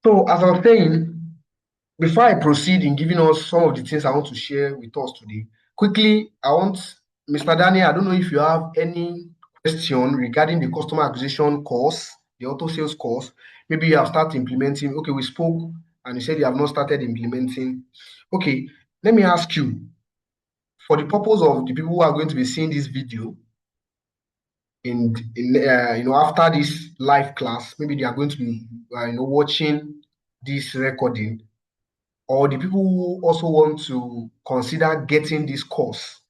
So, as I was saying, before I proceed in giving us some of the things I want to share with us today, quickly, I want Mr. Daniel, I don't know if you have any question regarding the customer acquisition course, the auto sales course. Maybe you have started implementing. Okay, we spoke and you said you have not started implementing. Okay, let me ask you, for the purpose of the people who are going to be seeing this video, after this live class, maybe they are going to be watching this recording, or the people who also want to consider getting this course.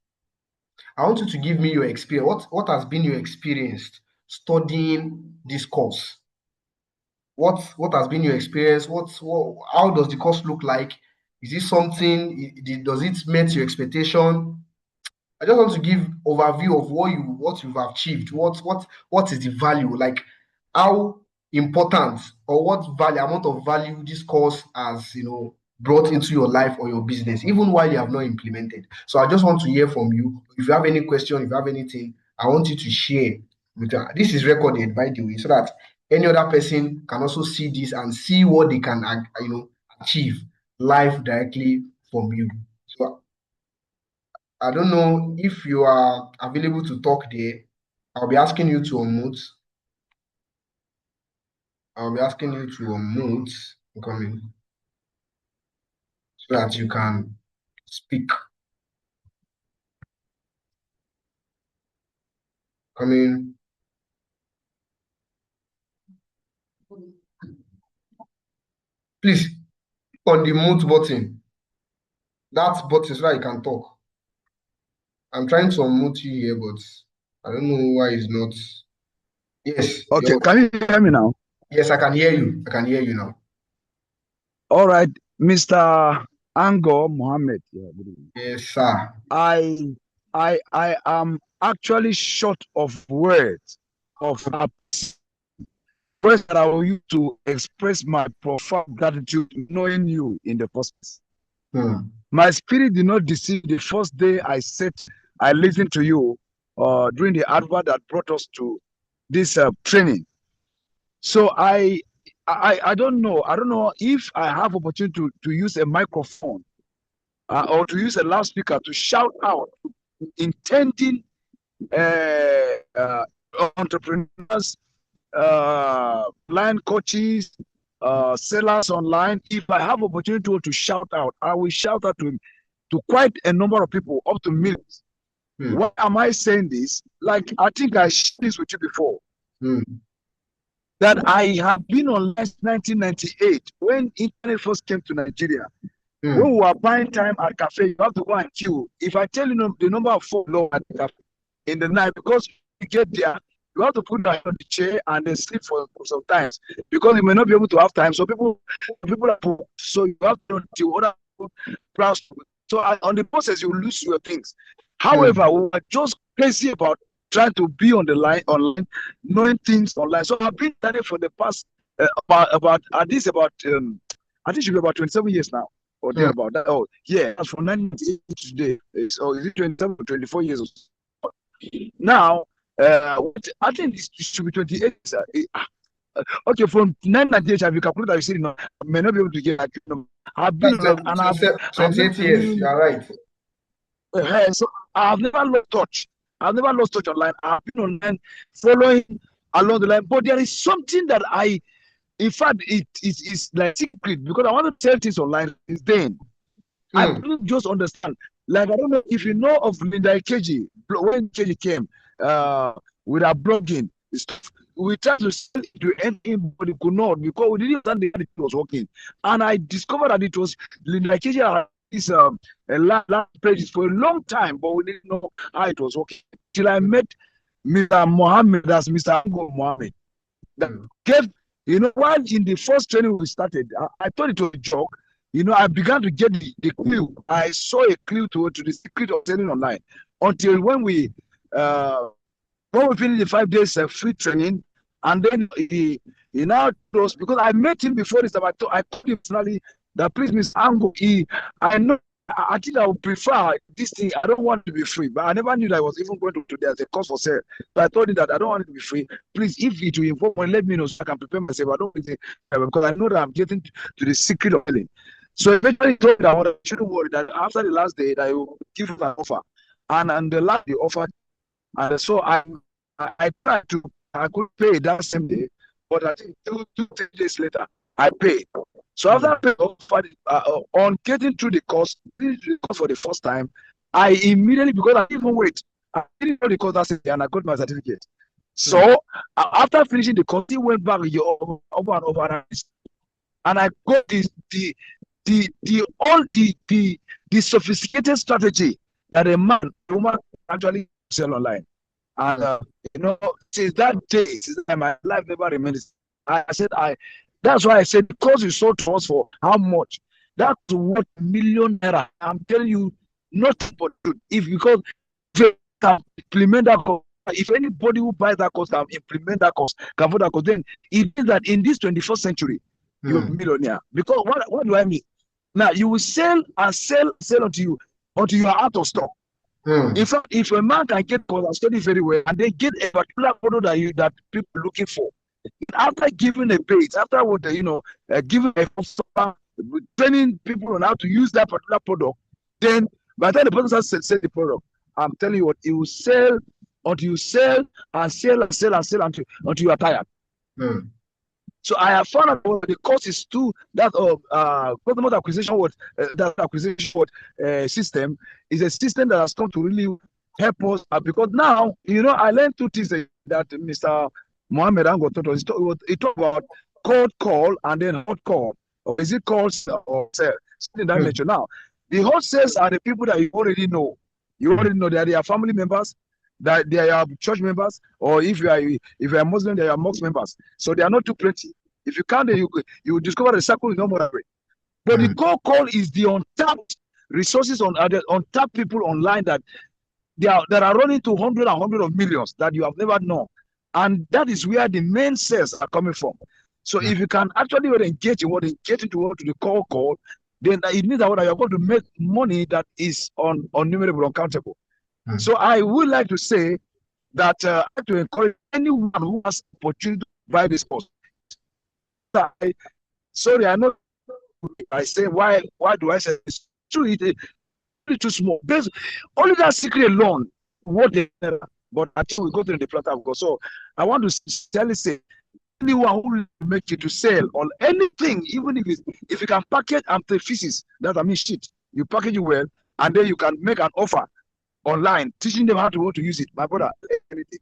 I want you to give me your experience. What has been your experience studying this course? What has been your experience? How does the course look like? Is it something? Does it meet your expectation? I just want to give overview of what you've achieved. What is the value? Like how important or what value amount of value this course has brought into your life or your business, even while you have not implemented. So I just want to hear from you. If you have any question, if you have anything, I want you to share with this is recorded, by the way, so that any other person can also see this and see what they can achieve live directly from you. So I don't know if you are available to talk there. I'll be asking you to unmute. Coming, so that you can speak. Coming. Please, on the mute button. That button so that you can talk. I'm trying to unmute you here, but I don't know why it's not. Yes. Okay, can you hear me now? Yes, I can hear you. I can hear you now. All right, Mr. Ango Mohammed. Yes, sir. I am actually short of words of words that I will use to express my profound gratitude knowing you in the first place. My spirit did not deceive the first day I listened to you during the advert that brought us to this training. So I don't know. I don't know if I have opportunity to use a microphone or to use a loudspeaker to shout out intending entrepreneurs, blind coaches, sellers online. If I have opportunity to shout out, I will shout out to quite a number of people, up to millions. Why am I saying this? Like, I think I shared this with you before. That I have been online since 1998 when internet first came to Nigeria. When we were buying time at cafe, you have to go and queue. If I tell you the number of phone at the cafe in the night, because you get there, you have to put down on the chair and then sleep for some times because you may not be able to have time. So people are booked. So you have to do other plans. So on the process, you lose your things. However, we are just crazy about trying to be on the line online, knowing things online. So I've been at it for the past about at least about I think it should be about 27 years now or thereabout. That, oh yeah, that's from 1988 to today. So is it 27 or 24 years? Now I think it should be 28. Okay, from 1998, if you calculate that, you see, I may not be able to get that number. I've been and I've 28 years. You are right. So I've never lost touch. I've never lost touch online. I've been online following along the line. But there is something that in fact, it is like secret because I want to tell things online. It's then. I don't just understand. Like, I don't know if you know of Linda Keji, when Keji came with her blogging stuff. We tried to sell it to anybody could not because we didn't understand that it was working. And I discovered that it was Linda Keji this land pages for a long time, but we didn't know how it was working till I met Mr. Mohammed, that's Mr. Ango Mohammed. That gave, while in the first training we started, I thought it was a joke. I began to get the clue. I saw a clue to the secret of selling online until when we finished the 5 days free training, and then he now told us, because I met him before this time, I told him personally that, please, Mr. Ango, I know I think I would prefer this thing. I don't want it to be free, but I never knew that I was even going to there's a cost for sale. So I told him that I don't want it to be free. Please, if it will involve money, let me know so I can prepare myself. I don't want it because I know that I'm getting to the secret of selling. So eventually he told me that I shouldn't worry that after the last day that I will give him an offer. And the last day offer, and so I tried to I could pay that same day, but I think 3 days later I paid. So after I paid on getting through the course for the first time, I immediately, because I didn't even wait, I didn't know the course that day and I got my certificate. So after finishing the course, he went back over and over, and I got the sophisticated strategy that a woman actually sell online. And since that day, since that, my life never remains. That's why I said, because you sold to us for how much? That's what million naira. I'm telling you, nothing but good. Because if you can implement that course, if anybody who buys that course can implement that course, can afford that course, then it means that in this 21st century, you're a millionaire. Because what do I mean? Now you will sell and sell until you are out of stock. In fact, if a man can get course and study very well, and they get a particular product that people are looking for, after giving a page, after what giving a training people on how to use that particular product, then by the time the person starts selling the product, I'm telling you what, it will sell until you sell and sell and sell and sell until you are tired. So I have found out the cost is too that customer acquisition system is a system that has come to really help us because now I learned 2 things that Mr. Mohammed Ango taught us. He talked about cold call and then hot call, or is it called or sell? Something that nature. Now, the hot sales are the people that you already know. You already know that they are family members, that they are church members, or if you are Muslim, they are mosque members. So they are not too plenty. If you count them, you discover the circle is not moderate. But the cold call is the untapped resources on untapped people online that are running to hundreds of millions that you have never known. And that is where the main sales are coming from. So if you can actually engage into the cold call, then it means that you are going to make money that is unnumerable, uncountable. So I would like to say that I have to encourage anyone who has opportunity to buy this course. Sorry, I know I say why do I say it's true? It's too small. There's only that secret alone, what they but I think we go to the platform. So I want to tell you, say anyone who will make it to sell on anything, even if you can package antithesis, that I mean shit, you package it well, and then you can make an offer online, teaching them how to use it. My brother, anything.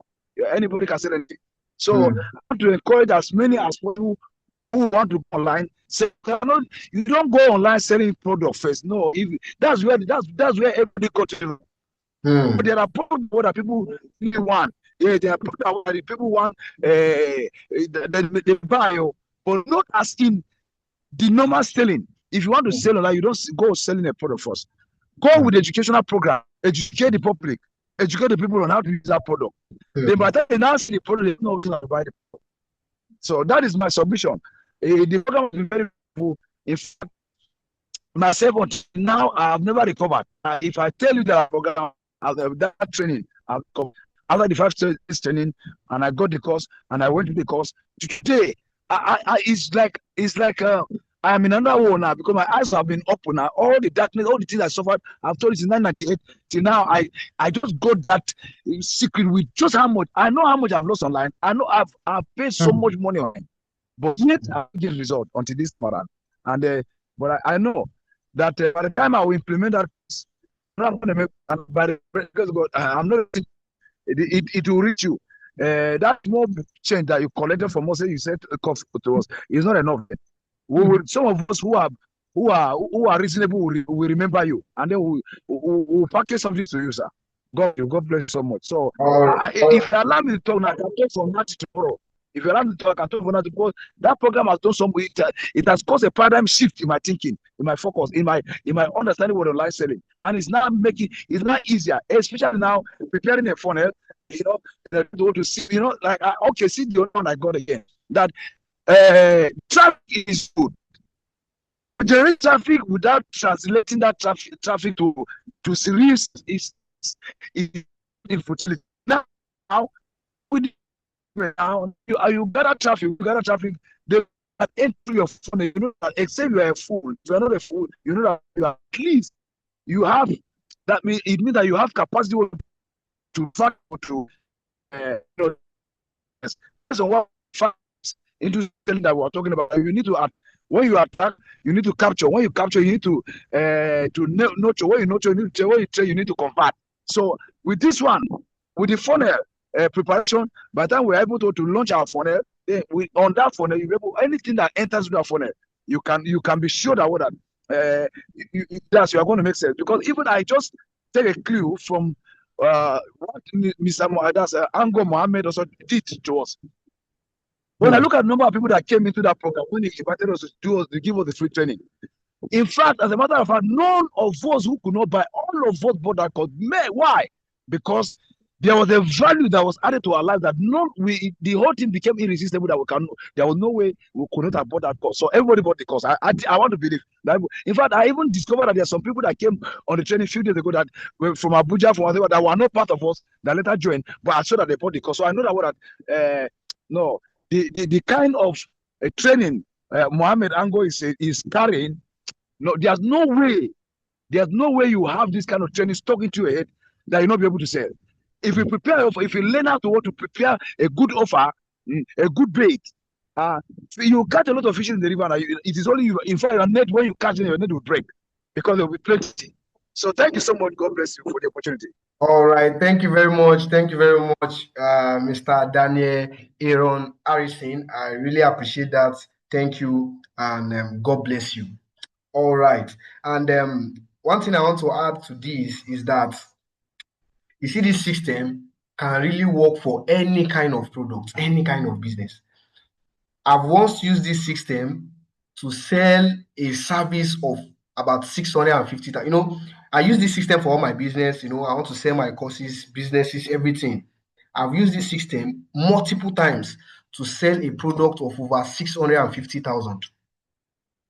Anybody can sell anything. So I want to encourage as many as possible who want to go online. Say, you don't go online selling product first. No, that's where everybody got to. But there are products that people really want. Yeah, there are products that people want. They buy, but not as in the normal selling. If you want to sell online, you don't go selling a product first. Go with the educational program, educate the public, educate the people on how to use that product. Then by the time they now see the product, they know how to buy the product. So that is my submission. The program is very beautiful. In fact, myself until now, I have never recovered. If I tell you that program, that training, after the 5 days training, and I got the course, and I went to the course. Today, it's like I am in another world now because my eyes have been open now. All the darkness, all the things I suffered, I've told you since 1998 till now. I just got that secret with just how much I know how much I've lost online. I know I've paid so much money online, but yet I get the result until this morning. And but I know that by the time I will implement that, I'm going to make, and by the grace of God, I'm not. It will reach you. That small change that you collected from us, you said to us, is not enough. Some of us who are reasonable will remember you, and then we'll package something to you, sir. God bless you so much. So if you allow me to talk now, I can talk from now to tomorrow. If you allow me to talk, I can talk from now to tomorrow. That program has done something. It has caused a paradigm shift in my thinking, in my focus, in my understanding what online selling, and it's now easier, especially now preparing a funnel. To see, like see the one I got again. That traffic is good. generate traffic without translating that traffic to serious is infertility. Now, with you gather traffic, they can enter your phone. You know that except you are a fool, if you are not a fool, you know that you are, at least you have that mean it means that you have capacity to track to you know, based on what facts into that we're talking about. You need to when you attack, you need to capture. When you capture, you need to nurture. When you nurture, you need to when you train, you need to convert. So with this one, with the funnel preparation, by the time we're able to launch our funnel, on that funnel, you able anything that enters that funnel, you can be sure that what that that's you are going to make sense. Because even I just take a clue from what Mr. Ango Mohammed also did to us. When I look at the number of people that came into that program, when he invited us to give us the free training, in fact, as a matter of fact, none of us who could not buy, all of us bought that course. Why? Because there was a value that was added to our life that the whole thing became irresistible that there was no way we could not have bought that course. So everybody bought the course. I want to believe that. In fact, I even discovered that there are some people that came on the training a few days ago that were from Abuja, from whatever, that were not part of us, that later joined, but I saw that they bought the course. So I know that no, the kind of training Mohammed Ango is carrying. No, there's no way you have this kind of training stuck into your head that you'll not be able to sell. If you if you learn how to want to prepare a good offer, a good bait, you catch a lot of fish in the river. And it is only you. In fact, your net, when you catch it, your net will break because there will be plenty. So thank you so much. God bless you for the opportunity. All right. Thank you very much. Thank you very much, Mr. Daniel Aaron Harrison. I really appreciate that. Thank you. And God bless you. All right. And one thing I want to add to this is that you see, this system can really work for any kind of product, any kind of business. I've once used this system to sell a service of about 650,000. I use this system for all my business. I want to sell my courses, businesses, everything. I've used this system multiple times to sell a product of over 650,000.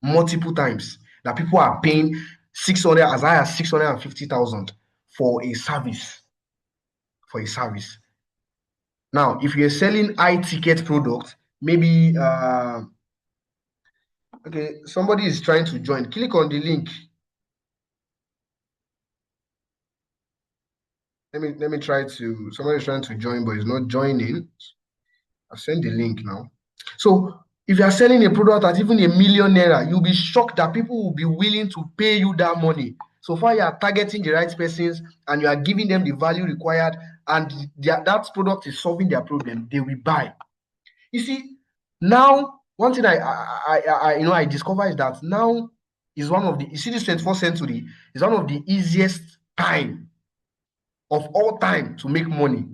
Multiple times that people are paying 600 as high as 650,000 for a service. For a service. Now, if you're selling high ticket product, maybe okay, somebody is trying to join. Click on the link. Let me try to. Somebody's trying to join, but it's not joining. I've sent the link now. So if you are selling a product at even ₦1 million, you'll be shocked that people will be willing to pay you that money. So far, you are targeting the right persons and you are giving them the value required, and that product is solving their problem. They will buy. You see, now one thing I discovered is that now is one of the, you see, this 21st century is one of the easiest time of all time to make money,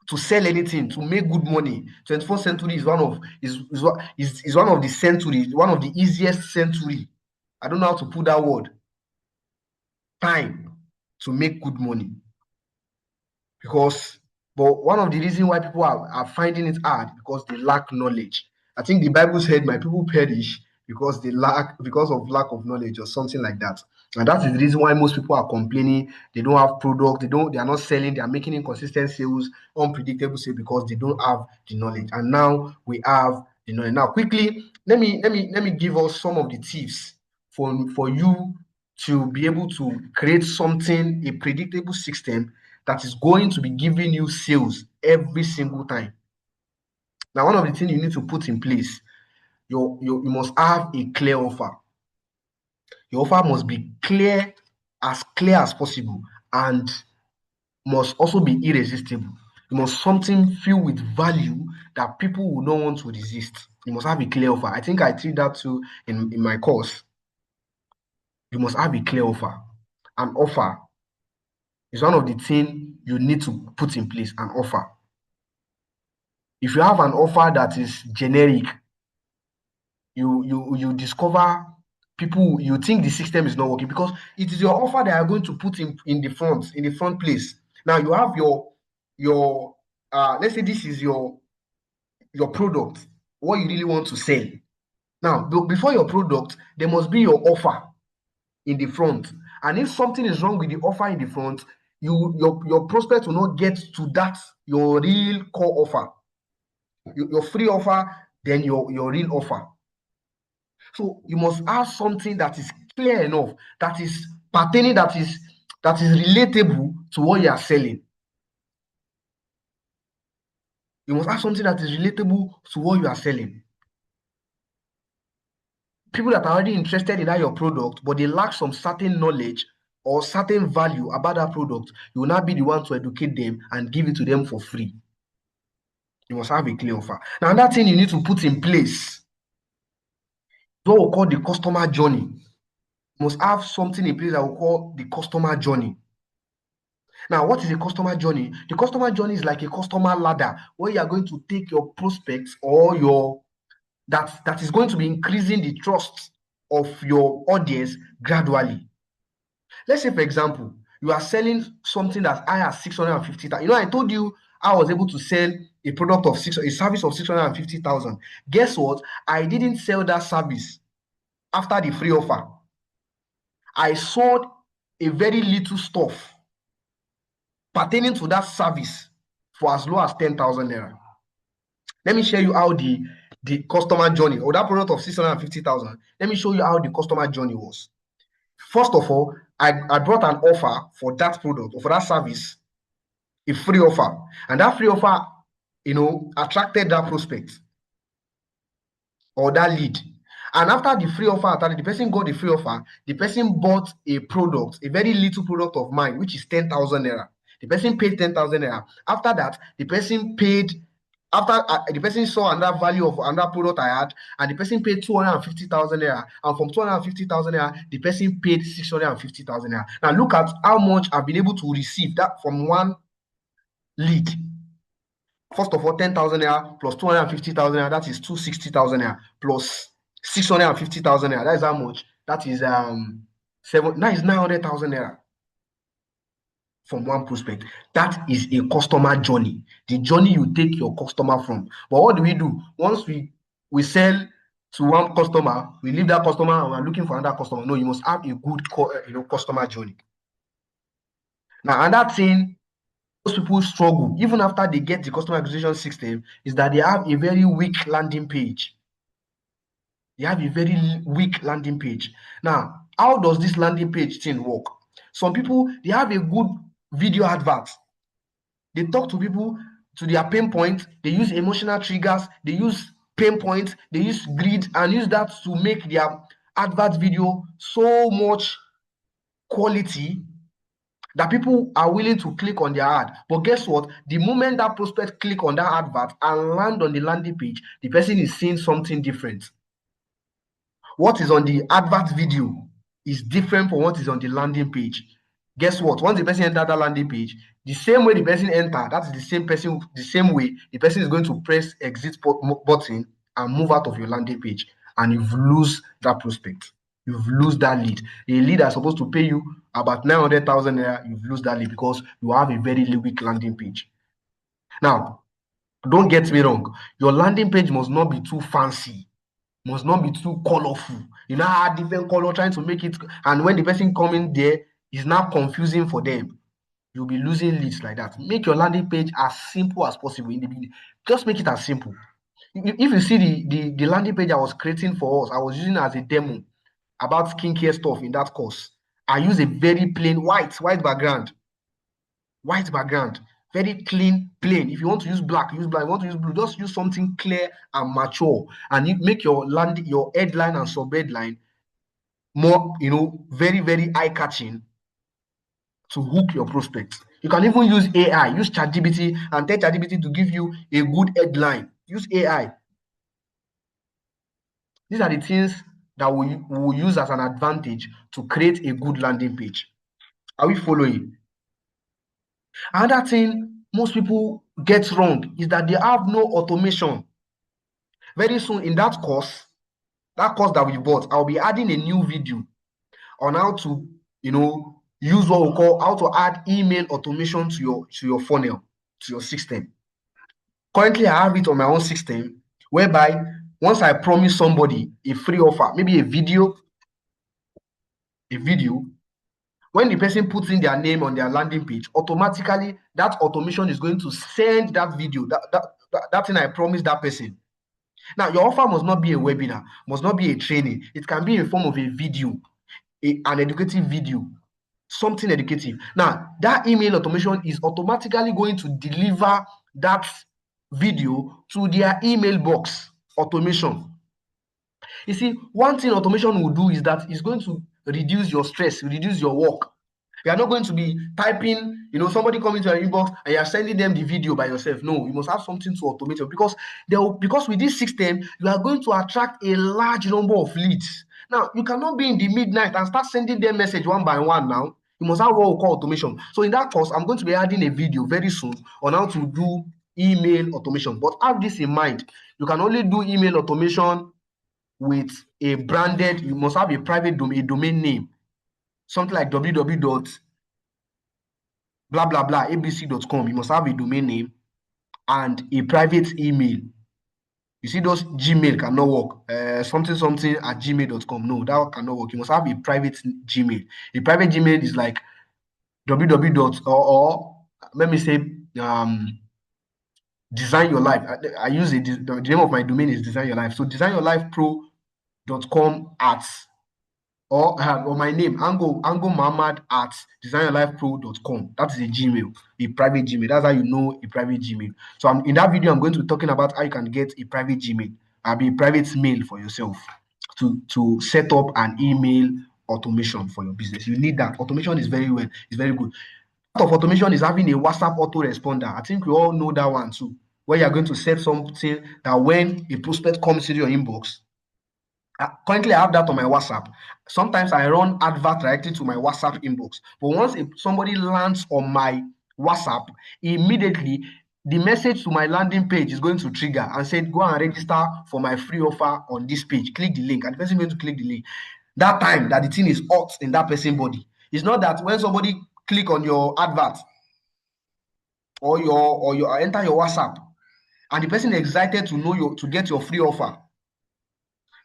to sell anything, to make good money. 21st century is one of the centuries, one of the easiest century. I don't know how to put that word. Time to make good money. But one of the reasons why people are finding it hard because they lack knowledge. I think the Bible said, "My people perish because of lack of knowledge," or something like that. And that is the reason why most people are complaining. They don't have product. They are not selling. They are making inconsistent sales, unpredictable sales because they don't have the knowledge. And now we have the knowledge. Now, quickly, let me give us some of the tips for you to be able to create something, a predictable system that is going to be giving you sales every single time. Now, one of the things you need to put in place, you must have a clear offer. Your offer must be clear as possible, and must also be irresistible. You must something filled with value that people will not want to resist. You must have a clear offer. I think I teach that too in my course. You must have a clear offer. An offer is one of the things you need to put in place, an offer. If you have an offer that is generic, you discover people, you think the system is not working because it is your offer that are going to put in the front place. Now you have your let's say this is your product, what you really want to sell. Now, before your product, there must be your offer in the front. And if something is wrong with the offer in the front, your prospect will not get to that your real core offer, your free offer, then your real offer. So you must have something that is clear enough, that is pertaining, that is relatable to what you are selling. You must have something that is relatable to what you are selling. People that are already interested in that your product, but they lack some certain knowledge or certain value about that product, you will not be the one to educate them and give it to them for free. You must have a clear offer. Now, another thing you need to put in place is what we call the customer journey. You must have something in place that we call the customer journey. Now, what is a customer journey? The customer journey is like a customer ladder where you are going to take your prospects or that is going to be increasing the trust of your audience gradually. Let's say, for example, you are selling something that's high as 650,000. I told you I was able to sell a service of 650,000. Guess what? I didn't sell that service after the free offer. I sold a very little stuff pertaining to that service for as low as 10,000 naira. Let me show you how the customer journey or that product of 650,000. Let me show you how the customer journey was. First of all, I brought an offer for that product or for that service, a free offer, and that free offer, attracted that prospect or that lead. And after the free offer, the person got the free offer, the person bought a product, a very little product of mine, which is 10,000 naira. The person paid 10,000 naira. After that, the person saw another value of another product I had, and the person paid 250,000 naira. And from 250,000 naira, the person paid 650,000 naira. Now look at how much I've been able to receive that from one lead. First of all, 10,000 naira plus 250,000 naira, that is 260,000 naira plus 650,000 naira. That is how much? That is 900,000 naira from one prospect. That is a customer journey. The journey you take your customer from. But what do? Once we sell to one customer, we leave that customer and we're looking for another customer. No, you must have a good customer journey. Now, another thing most people struggle, even after they get the customer acquisition system, is that they have a very weak landing page. They have a very weak landing page. Now, how does this landing page thing work? Some people, they have a good video advert. They talk to people to their pain point. They use emotional triggers. They use pain points. They use greed and use that to make their advert video so much quality that people are willing to click on their ad. But guess what? The moment that prospect click on that advert and land on the landing page, the person is seeing something different. What is on the advert video is different from what is on the landing page. Guess what? Once the person enters that landing page, the same way the person enter, that's the same way the person is going to press exit button and move out of your landing page, and you've lose that prospect. You've lose that lead. A lead that's supposed to pay you about 900,000 naira, you've lose that lead because you have a very weak landing page. Now, don't get me wrong. Your landing page must not be too fancy, must not be too colorful. Add different color trying to make it, and when the person coming there is now confusing for them, you'll be losing leads like that. Make your landing page as simple as possible in the beginning. Just make it as simple. If you see the landing page I was creating for us, I was using as a demo about skincare stuff in that course. I use a very plain white background. Very clean, plain. If you want to use black, use black. If you want to use blue, just use something clear and mature. And you make your headline and sub-headline more, very, very eye-catching to hook your prospects. You can even use AI, use ChatGPT and tell ChatGPT to give you a good headline. Use AI. These are the things that we will use as an advantage to create a good landing page. Are we following? Another thing most people get wrong is that they have no automation. Very soon in that course that we bought, I'll be adding a new video on how to, use what we call how to add email automation to your funnel, to your system. Currently, I have it on my own system, whereby once I promise somebody a free offer, maybe a video, when the person puts in their name on their landing page, automatically that automation is going to send that video, that thing I promised that person. Now, your offer must not be a webinar, must not be a training. It can be in form of a video, an educative video, something educative. Now, that email automation is automatically going to deliver that video to their email box automation. You see, one thing automation will do is that it's going to reduce your stress, reduce your work. You are not going to be typing, somebody coming to your inbox and you are sending them the video by yourself. No, you must have something to automate it because with this system, you are going to attract a large number of leads. Now, you cannot be in the midnight and start sending them message one by one now. You must have what we call automation. So in that course, I'm going to be adding a video very soon on how to do email automation. But have this in mind. You can only do email automation with a branded, you must have a private domain name, something like www. blah blah blah abc.com. You must have a domain name and a private email. You see, those Gmail cannot work. Something at gmail.com. No, that cannot work. You must have a private Gmail. A private Gmail is like www. or let me say design your life. I use it. The name of my domain is design your life. So designyourlifepro.com at or my name, Ango Muhammad at designyourlifepro.com. That is a Gmail, a private Gmail. That's how you know a private Gmail. So in that video, I'm going to be talking about how you can get a private Gmail, a private mail for yourself to set up an email automation for your business. You need that. Automation is very good. Part of automation is having a WhatsApp autoresponder. I think we all know that one too, where you're going to set something that when a prospect comes into your inbox, currently I have that on my WhatsApp. Sometimes I run advert directly to my WhatsApp inbox. But once somebody lands on my WhatsApp, immediately the message to my landing page is going to trigger and say, go and register for my free offer on this page. Click the link, and the person is going to click the link. That time that the thing is hot in that person's body. It's not that when somebody click on your advert or your enter your WhatsApp and the person is excited to get your free offer.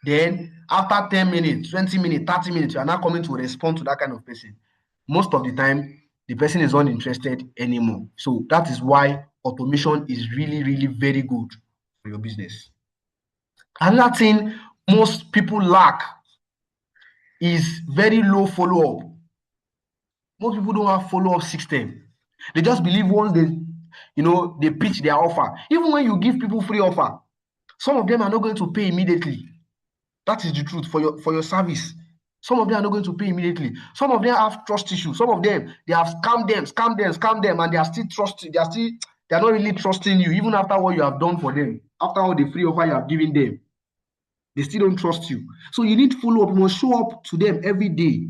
Then after 10 minutes, 20 minutes, 30 minutes, you are not coming to respond to that kind of person. Most of the time, the person is not interested anymore. So that is why automation is really, really very good for your business. Another thing most people lack is very low follow-up. Most people don't have follow-up system. They just believe once they pitch their offer. Even when you give people free offer, some of them are not going to pay immediately. That is the truth for your service. Some of them are not going to pay immediately. Some of them have trust issues. Some of them, they have scammed them, and they are still trusting. They are not really trusting you, even after what you have done for them, after all the free offer you have given them. They still don't trust you. So you need follow-up. You must show up to them every day.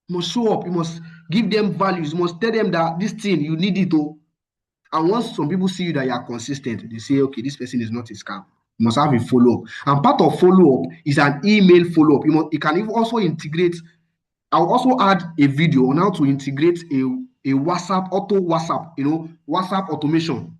You must show up. You must give them values. You must tell them that this thing, you need it. And once some people see you that you are consistent, they say, okay, this person is not a scam. You must have a follow-up. And part of follow-up is an email follow-up. You can also integrate. I'll also add a video on how to integrate a WhatsApp, WhatsApp automation,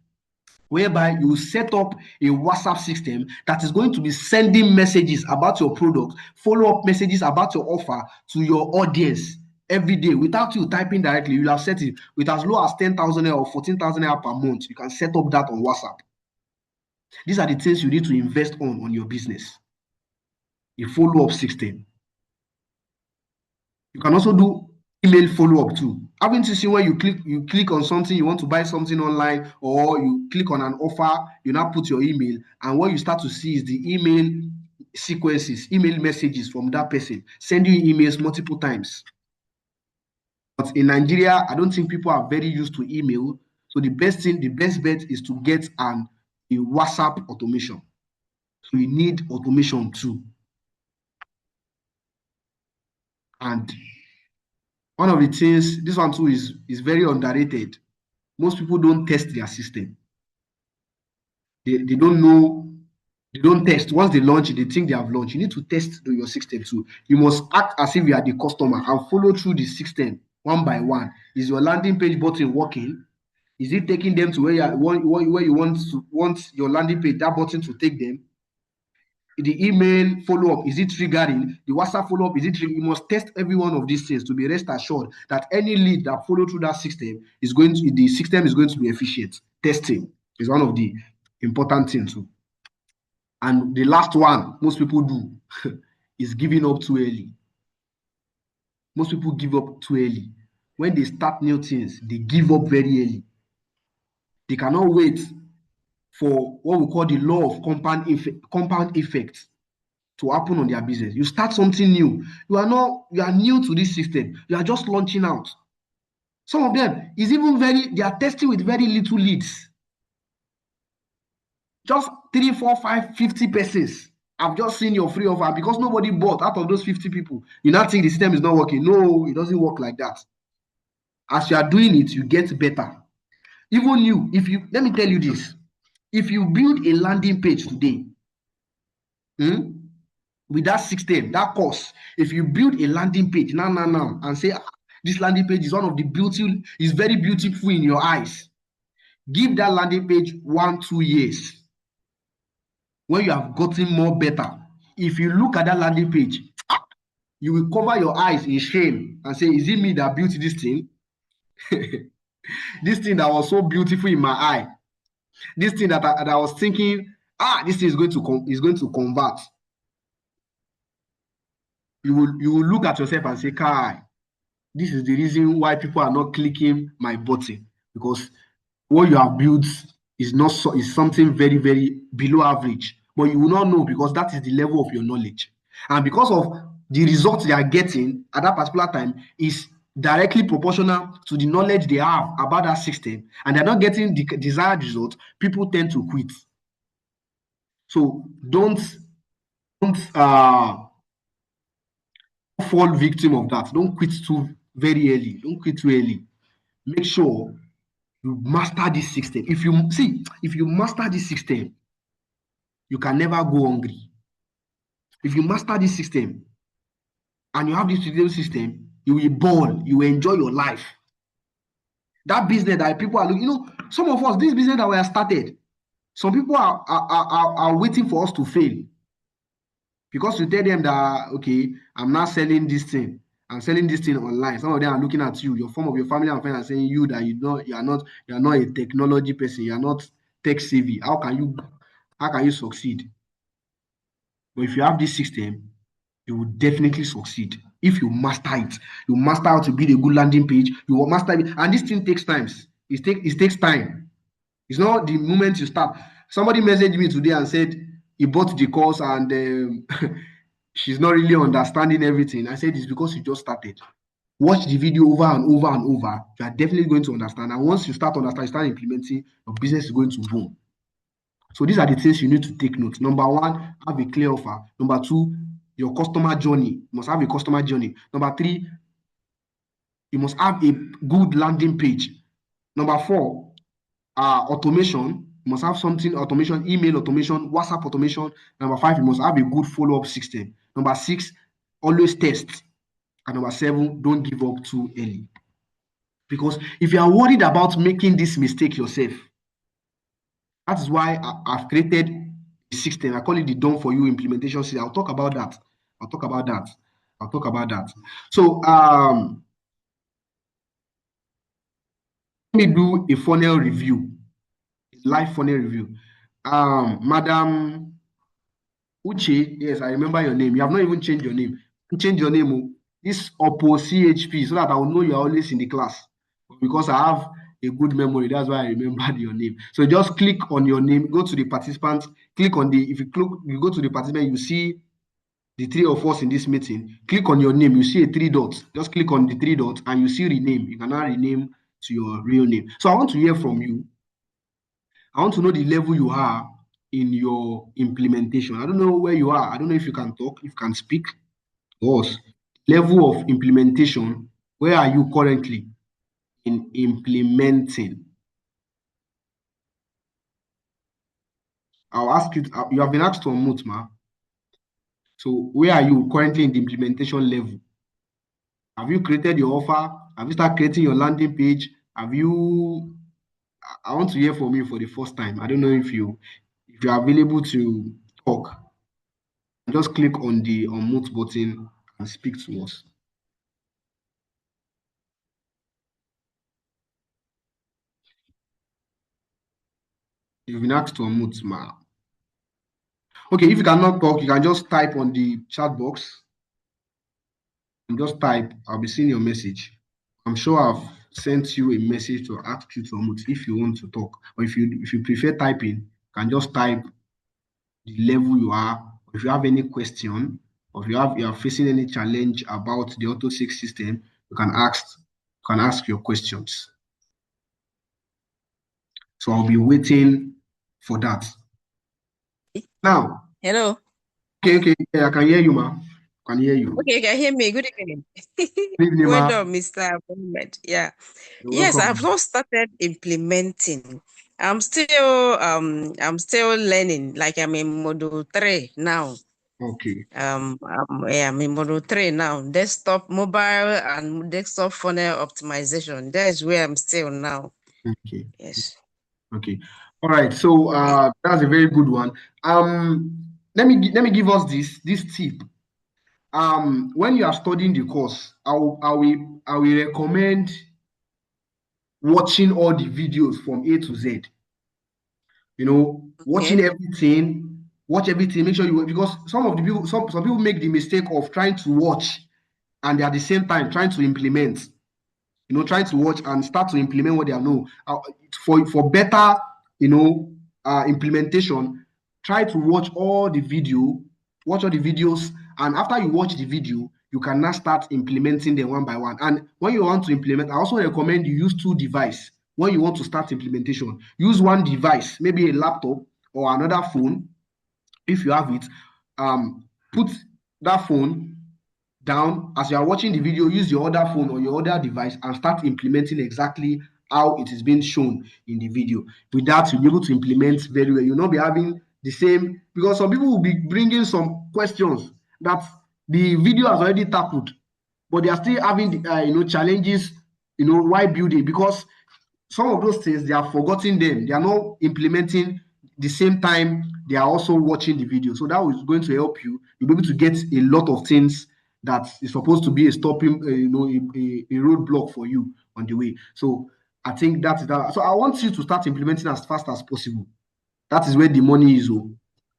whereby you set up a WhatsApp system that is going to be sending messages about your product, follow-up messages about your offer to your audience every day without you typing directly. You'll have set it with as low as 10,000 or 14,000 per month. You can set up that on WhatsApp. These are the things you need to invest on your business. A follow-up system. You can also do email follow-up too. Haven't you seen when you click on something, you want to buy something online, or you click on an offer, you now put your email, and what you start to see is the email sequences, email messages from that person, sending you emails multiple times. But in Nigeria, I don't think people are very used to email. So the best bet is to get a WhatsApp automation. So you need automation too. And one of the things, this one too is very underrated. Most people don't test their system. They don't know, they don't test. Once they launch it, they think they have launched. You need to test your system too. You must act as if you are the customer and follow through the system one by one. Is your landing page button working? Is it taking them to where you want your landing page, that button to take them? The email follow-up, is it triggering? The WhatsApp follow-up, is it triggering? You must test every one of these things to be rest assured that any lead that follow through that system is going to, the system is going to be efficient. Testing is one of the important things too. And the last one most people do is giving up too early. Most people give up too early. When they start new things, they give up very early. They cannot wait for what we call the law of compound effect to happen on their business. You start something new. You are new to this system. You are just launching out. Some of them is even they are testing with very little leads. Just 3, 4, 5, 50 persons. I've just seen your free offer because nobody bought out of those 50 people. You now think the system is not working. No, it doesn't work like that. As you are doing it, you get better. Even you, let me tell you this, if you build a landing page today, with that system, that course, if you build a landing page now, and say, this landing page is one of the is very beautiful in your eyes, give that landing page 1-2 years. When you have gotten more better, if you look at that landing page, you will cover your eyes in shame and say, is it me that built this thing? This thing that was so beautiful in my eye, this thing that I was thinking, this thing is going to convert. You will look at yourself and say, Kai, this is the reason why people are not clicking my button, because what you have built is something very, very below average. But you will not know because that is the level of your knowledge. And because of the results they are getting at that particular time is directly proportional to the knowledge they have about that system, and they're not getting the desired result, people tend to quit. So don't fall victim of that. Don't quit too very early. Don't quit too early. Make sure you master this system. If you master this system, you can never go hungry. If you master this system and you have this system, you will ball, you will enjoy your life. That business that people are looking, some of us, this business that we have started, some people are waiting for us to fail. Because you tell them that, okay, I'm not selling this thing. I'm selling this thing online. Some of them are looking at you, your form of your family and friends are saying you that you are not a technology person, you are not tech savvy. How can you succeed? But if you have this system, you will definitely succeed. If you master it, you master how to build a good landing page, you will master it. And this thing takes time. It takes time. It's not the moment you start. Somebody messaged me today and said he bought the course and she's not really understanding everything. I said it's because you just started. Watch the video over and over and over. You are definitely going to understand. And once you start understanding, start implementing, your business is going to boom. So these are the things you need to take note. Number one, have a clear offer. Number two, your customer journey. You must have a customer journey. Number three, you must have a good landing page. Number four, automation. You must have something automation, email automation, WhatsApp automation. Number five, you must have a good follow-up system. Number six, always test. And number seven, don't give up too early. Because if you are worried about making this mistake yourself, that is why I've created a system. I call it the done for you implementation system. I'll talk about that. So let me do a funnel review, live funnel review. Madam Uche, yes, I remember your name. You have not even changed your name. Change your name. This Oppo CHP, so that I will know you're always in the class. Because I have a good memory, that's why I remembered your name. So just click on your name, go to the participants, click on if you go to the participant, you see the three of us in this meeting. Click on your name, you see a 3 dots. Just click on the 3 dots and you see rename. You can now rename to your real name. So I want to hear from you. I want to know the level you are in your implementation. I don't know where you are. I don't know if you can talk, if you can speak. Us. Level of implementation. Where are you currently in implementing? I'll ask you. You have been asked to unmute, ma. So where are you currently in the implementation level? Have you created your offer? Have you started creating your landing page? Have you? I want to hear from you for the first time. I don't know if you are available to talk. Just click on the unmute button and speak to us. You've been asked to unmute, ma. Okay, if you cannot talk, you can just type on the chat box. And just type, I'll be seeing your message. I'm sure I've sent you a message to ask you to unmute if you want to talk. Or if you prefer typing, you can just type the level you are. Or if you have any question, or if you are facing any challenge about the AutoSales system, you can ask your questions. So I'll be waiting for that. Now, Hello. okay, yeah, I can hear you, ma. I can hear you. Okay, you can hear me. Good evening. Good evening, Well ma. done, Mr. Mohammed. Yeah. You're Yes, welcome. I've not started implementing. I'm still learning. Like I'm in module 3 now. Okay. I'm in module 3 now. Desktop, mobile, and desktop funnel optimization. That is where I'm still now. Okay. Yes. Okay. All right. So that's a very good one. Let me give us this tip. When you are studying the course, I will recommend watching all the videos from A to Z. You know, watching Okay. everything, watch everything, make sure you, because some people make the mistake of trying to watch and at the same time trying to implement. You know, trying to watch and start to implement what they know. For better, implementation, try to watch all the videos, and after you watch the video, you can now start implementing them one by one. And when you want to implement, I also recommend you use two devices. When you want to start implementation, use one device, maybe a laptop or another phone, if you have it. Put that phone down as you are watching the video, use your other phone or your other device and start implementing exactly how it is being shown in the video. With that, you'll be able to implement very well. You'll not be having the same, because some people will be bringing some questions that the video has already tackled, but they are still having challenges, while building, because some of those things they are forgetting them. They are not implementing the same time they are also watching the video. So that is going to help you. You'll be able to get a lot of things that is supposed to be a stopping, a roadblock for you on the way. So I think that is that. So I want you to start implementing as fast as possible. That is where the money is. Oh.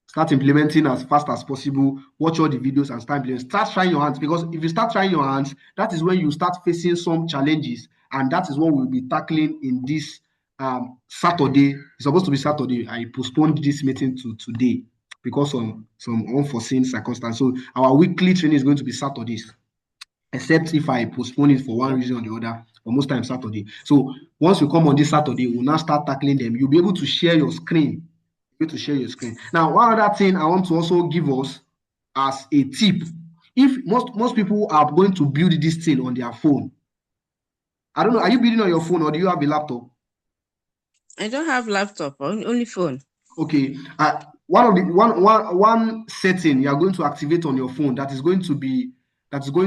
Start implementing as fast as possible. Watch all the videos and start implementing. Start trying your hands, because if you start trying your hands, that is when you start facing some challenges, and that is what we'll be tackling in this Saturday. It's supposed to be Saturday. I postponed this meeting to today because of some unforeseen circumstances. So our weekly training is going to be Saturdays, except if I postpone it for one reason or the other, but most times Saturday. So once you come on this Saturday, we'll now start tackling them. You'll be able to share your screen. To share your screen. Now, one other thing I want to also give us as a tip: if most people are going to build this thing on their phone, I don't know, are you building on your phone or do you have a laptop? I don't have laptop, only phone. Okay. One setting you are going to activate on your phone that is going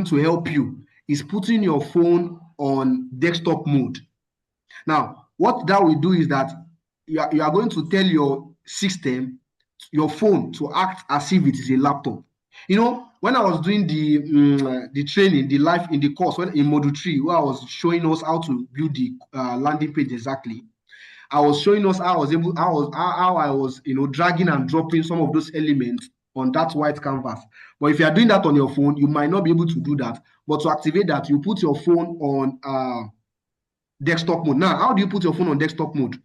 to help you is putting your phone on desktop mode. Now, what that will do is that you are going to tell your system, your phone, to act as if it is a laptop. When I was doing the training, the live in the course, when in module 3, where I was showing us how to build the landing page exactly, I was showing us how I was dragging and dropping some of those elements on that white canvas. But if you are doing that on your phone, you might not be able to do that. But to activate that, you put your phone on desktop mode. Now, how do you put your phone on desktop mode?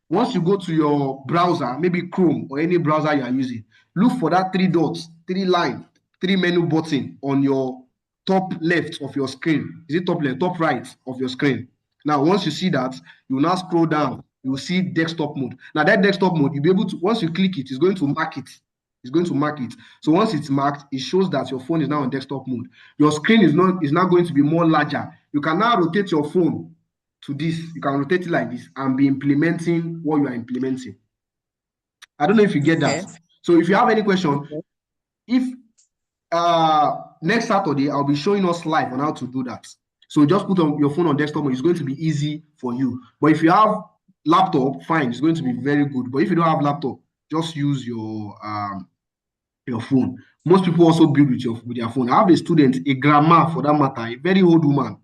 Once you go to your browser, maybe Chrome or any browser you are using, look for that three dots, three line, three menu button on your top left of your screen. Is it top left, top right of your screen? Now, once you see that, you will now scroll down. You will see desktop mode. Now, that desktop mode, you'll be able to, once you click it, it's going to mark it. It's going to mark it. So once it's marked, it shows that your phone is now on desktop mode. Your screen is now going to be more larger. You can now rotate your phone to this. You can rotate it like this and be implementing what you are implementing. I don't know if you get Okay. that. So if you have any question, Okay. if next Saturday I'll be showing us live on how to do that. So just put on your phone on desktop mode. It's going to be easy for you. But if you have laptop, fine, it's going to be very good. But if you don't have laptop, just use your your phone. Most people also build with their phone. I have a student, a grandma for that matter, a very old woman,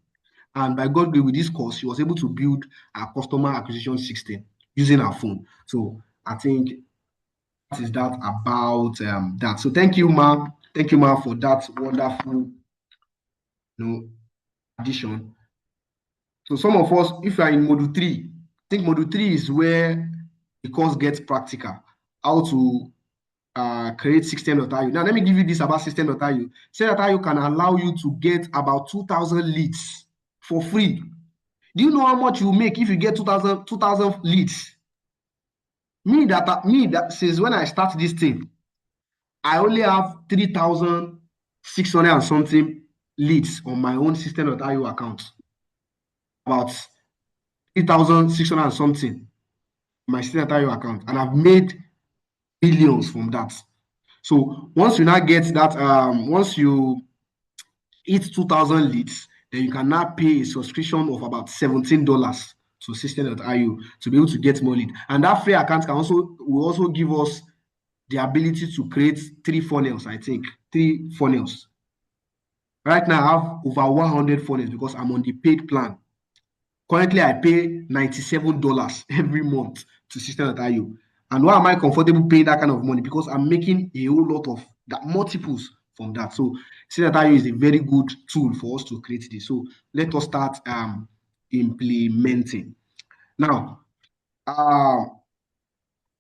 and by God grace, with this course, she was able to build a customer acquisition system using her phone. So I think that is that about that. So thank you, ma. Thank you, ma, for that wonderful, addition. So some of us, if you are in module 3, I think module 3 is where the course gets practical. How to create system.io. Now, let me give you this about system.io. System.io can allow you to get about 2,000 leads for free. Do you know how much you make if you get 2,000 leads? Me that since when I start this thing, I only have 3,600 and something leads on my own system.io account. About 3,600 and something my system.io account, and I've made millions from that. So once you now get that, once you hit 2,000 leads, then you can now pay a subscription of about $17 to system.io to be able to get more lead. And that free account will also give us the ability to create 3 funnels, I think. 3 funnels. Right now, I have over 100 funnels because I'm on the paid plan. Currently, I pay $97 every month to system.io. And why am I comfortable paying that kind of money? Because I'm making a whole lot of that multiples from that. So system.io is a very good tool for us to create this. So let us start implementing. Now,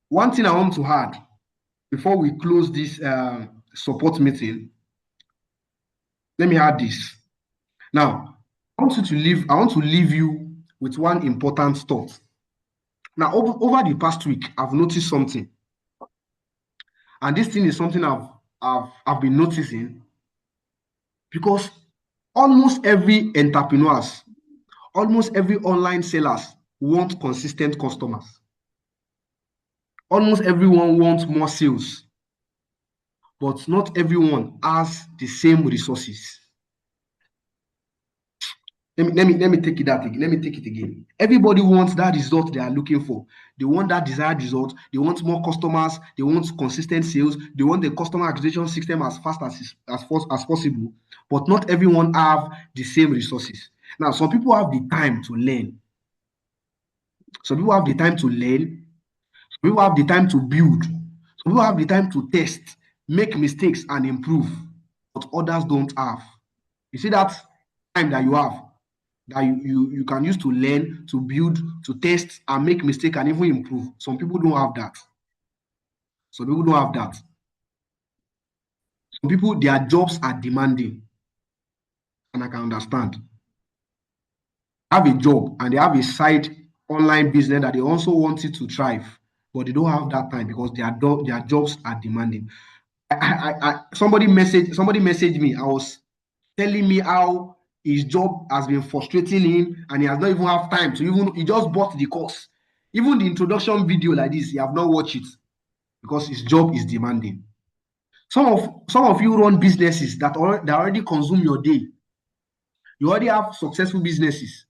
one thing I want to add before we close this support meeting, let me add this. Now, I want to leave you with one important thought. Now, over the past week, I've noticed something, and this thing is something I've been noticing because almost every entrepreneurs, almost every online sellers want consistent customers. Almost everyone wants more sales, but not everyone has the same resources. Let me take it that again. Let me take it again. Everybody wants that result they are looking for. They want that desired result. They want more customers. They want consistent sales. They want the customer acquisition system as fast as possible. But not everyone have the same resources. Now, some people have the time to learn. Some people have the time to learn. Some people have the time to build. Some people have the time to test, make mistakes, and improve. But others don't have. You see that time that you have, that you can use to learn, to build, to test, and make mistake and even improve. Some people don't have that. Some people don't have that. Some people, their jobs are demanding, and I can understand. Have a job and they have a side online business that they also want it to thrive, but they don't have that time because their jobs are demanding. Somebody messaged me. I was telling me how his job has been frustrating him and he has not even have time to he just bought the course. Even the introduction video like this, he have not watched it because his job is demanding. Some of you run businesses that already consume your day. You already have successful businesses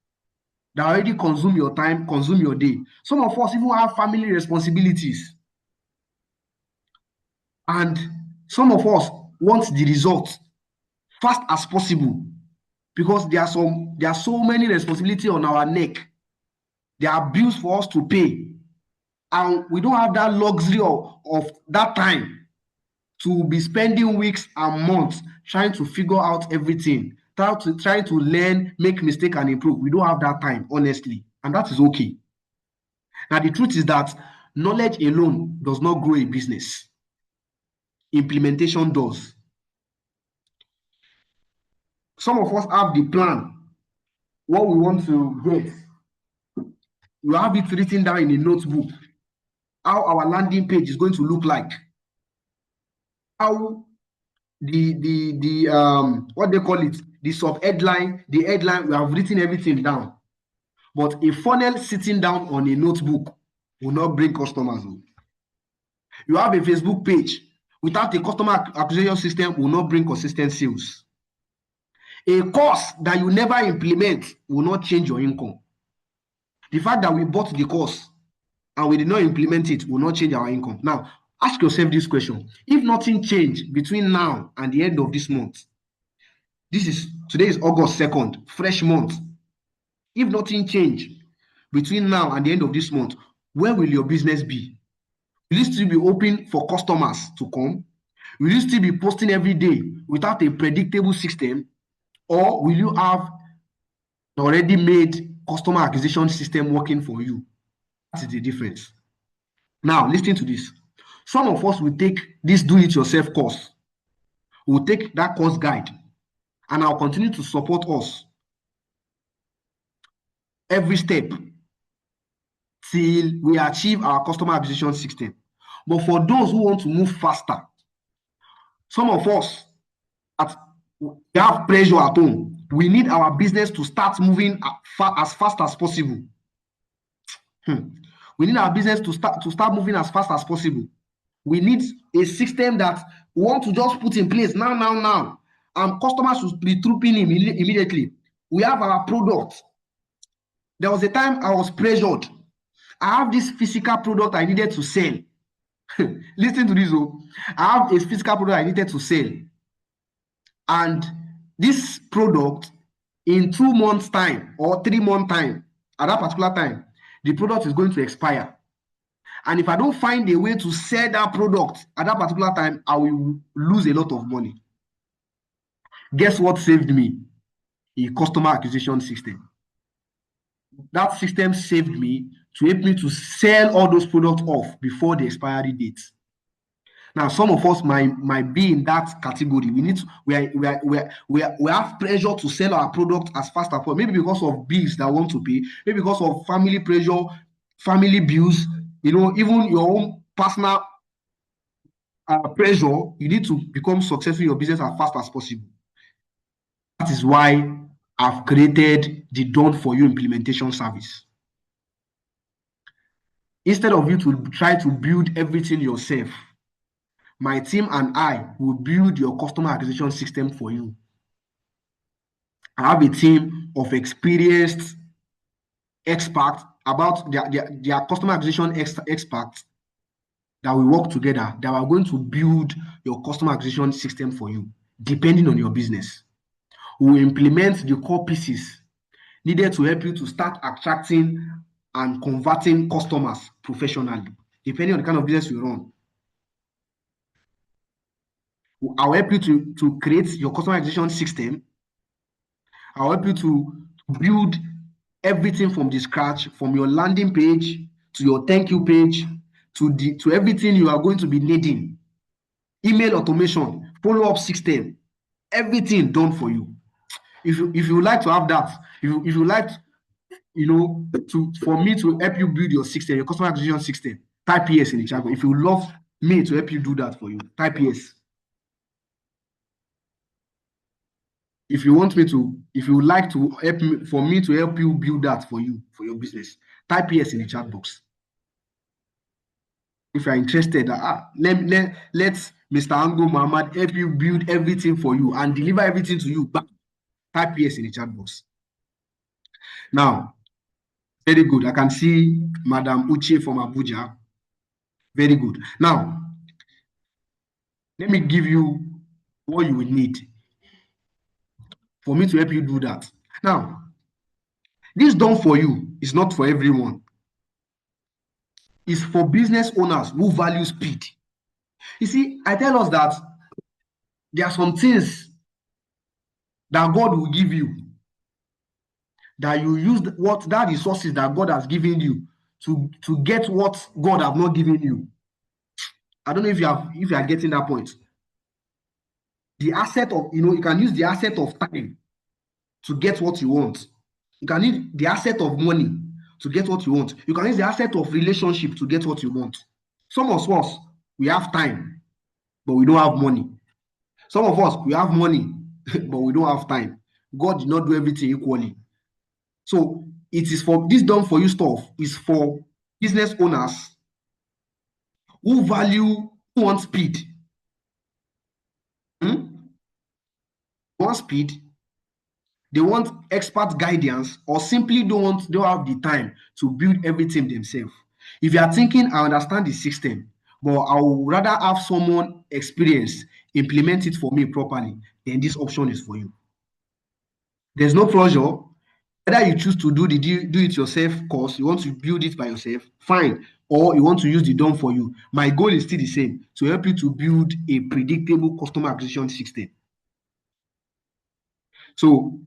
that already consume your time, consume your day. Some of us even have family responsibilities. And some of us want the result fast as possible because there are so many responsibilities on our neck. There are bills for us to pay, and we don't have that luxury of that time to be spending weeks and months trying to figure out everything, trying to learn, make mistake, and improve. We don't have that time, honestly, and that is okay. Now, the truth is that knowledge alone does not grow a business. Implementation does. Some of us have the plan, what we want to get. You have it written down in a notebook, how our landing page is going to look like, how the what they call it, the headline, we have written everything down. But a funnel sitting down on a notebook will not bring customers. You have a Facebook page without a customer acquisition system will not bring consistent sales. A course that you never implement will not change your income. The fact that we bought the course and we did not implement it will not change our income. Now, Ask yourself this question. If nothing changed between now and the end of this month, today is August 2nd, fresh month. If nothing changed between now and the end of this month, where will your business be? Will you still be open for customers to come? Will you still be posting every day without a predictable system? Or will you have an already made customer acquisition system working for you? That is the difference. Now, listen to this. Some of us will take this do-it-yourself course. We'll take that course guide, and I'll continue to support us every step till we achieve our customer acquisition system. But for those who want to move faster, some of us we have pressure at home. We need our business to start moving as fast as possible. We need our business to start moving as fast as possible. We need a system that we want to just put in place now. And customers will be trooping in immediately. We have our product. There was a time I was pressured. I have this physical product I needed to sell. Listen to this. I have a physical product I needed to sell. And this product, in 2 months' time or 3 months' time, at that particular time, the product is going to expire. And if I don't find a way to sell that product at that particular time, I will lose a lot of money. Guess what saved me? A customer acquisition system. That system saved me to help me to sell all those products off before the expiry date. Now, some of us might be in that category. We have pressure to sell our product as fast as possible. Maybe because of bills that we want to pay. Maybe because of family pressure, family bills. Even your own personal pressure. You need to become successful in your business as fast as possible. That is why I've created the Done For You implementation service. Instead of you to try to build everything yourself, my team and I will build your customer acquisition system for you. I have a team of experienced experts about their customer acquisition experts that will work together, that are going to build your customer acquisition system for you, depending on your business. We will implement the core pieces needed to help you to start attracting and converting customers professionally, depending on the kind of business you run. I'll help you to create your customer acquisition system. I'll help you to build everything from the scratch, from your landing page to your thank you page to everything you are going to be needing. Email automation, follow-up system, everything done for you. If you like to have that, if you like, for me to help you build your system, your customer acquisition system, type yes in the chat. If you love me to help you do that for you, type yes. If you would like to help me, for me to help you build that for you, for your business, type yes in the chat box. If you are interested, let Mr. Ango Muhammad help you build everything for you and deliver everything to you back. Type yes in the chat box. Now, very good. I can see Madam Uche from Abuja. Very good. Now, let me give you what you will need for me to help you do that. Now, this Done For You is not for everyone. It's for business owners who value speed. You see, I tell us that there are some things that God will give you, that you use that resources that God has given you to get what God has not given you. I don't know if you are getting that point. The asset of, you can use the asset of time to get what you want. You can use the asset of money to get what you want. You can use the asset of relationship to get what you want. Some of us, we have time, but we don't have money. Some of us, we have money, but we don't have time. God did not do everything equally. So it is for this Done For You stuff is for business owners who want speed. Want speed, they want expert guidance, or simply don't have the time to build everything themselves. If you are thinking, I understand the system, but I would rather have someone experienced implement it for me properly, then this option is for you. There's no pressure. Whether you choose to do the do it yourself course, you want to build it by yourself, fine. Or you want to use the done for you. My goal is still the same, to help you to build a predictable customer acquisition system. So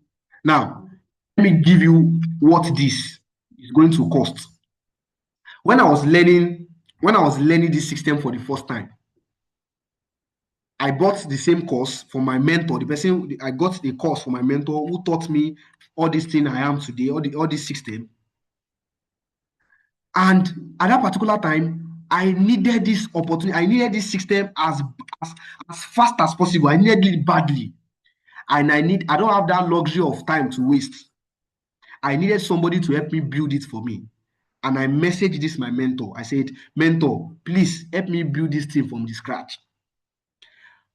now, let me give you what this is going to cost. When I was learning this system for the first time, I bought the same course from my mentor. I got a course from my mentor who taught me all these things I am today, all this system. And at that particular time, I needed this opportunity. I needed this system as fast as possible. I needed it badly. And I don't have that luxury of time to waste. I needed somebody to help me build it for me. And I messaged this my mentor. I said, mentor, please help me build this thing from the scratch.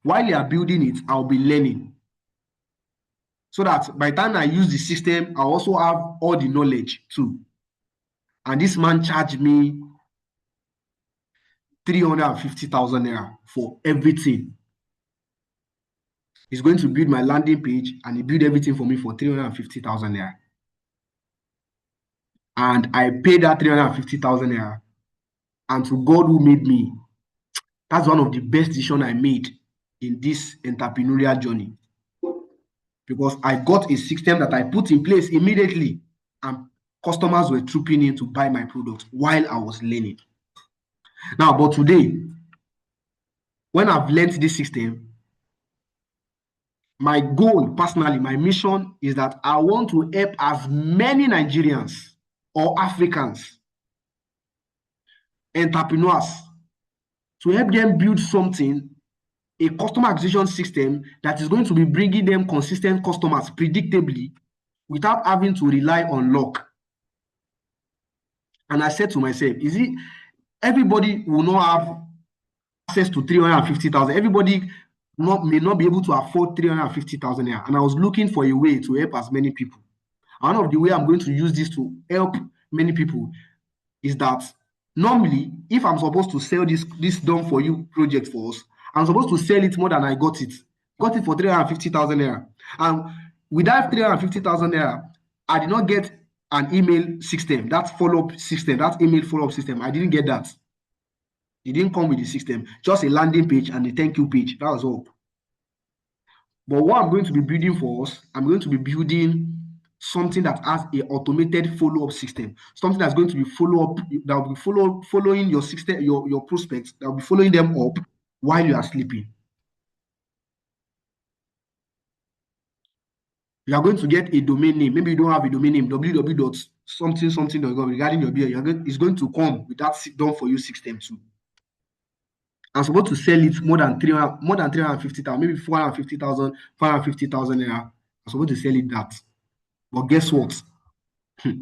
While you are building it, I'll be learning. So that by the time I use the system, I also have all the knowledge too. And this man charged me 350,000 naira for everything. He's going to build my landing page and he built everything for me for 350,000 naira. And I paid that 350,000 naira. And to God who made me, that's one of the best decisions I made in this entrepreneurial journey. Because I got a system that I put in place immediately, and customers were trooping in to buy my product while I was learning. Now, but today, when I've learned this system, my goal personally, my mission is that I want to help as many Nigerians or Africans, entrepreneurs, to help them build something, a customer acquisition system that is going to be bringing them consistent customers predictably without having to rely on luck. And I said to myself, everybody will not have access to 350,000. Everybody may not be able to afford 350,000 naira. And I was looking for a way to help as many people. And one of the way I'm going to use this to help many people is that normally, if I'm supposed to sell this done for you project for us, I'm supposed to sell it more than I got it. Got it for 350,000 naira. And with that 350,000 naira, I did not get an email system, that follow-up system, that email follow-up system. I didn't get that. It didn't come with the system, just a landing page and a thank you page. That was all. But what I'm going to be building for us, I'm going to be building something that has a automated follow-up system, something that's going to be follow-up, that will be following your system, your prospects, that will be following them up while you are sleeping. You are going to get a domain name. Maybe you don't have a domain name, www.something.com regarding your bill. It's going to come with that done for you system too. I'm supposed to sell it more than 350,000, maybe 450,000, 550,000 naira. I'm supposed to sell it that. But guess what? The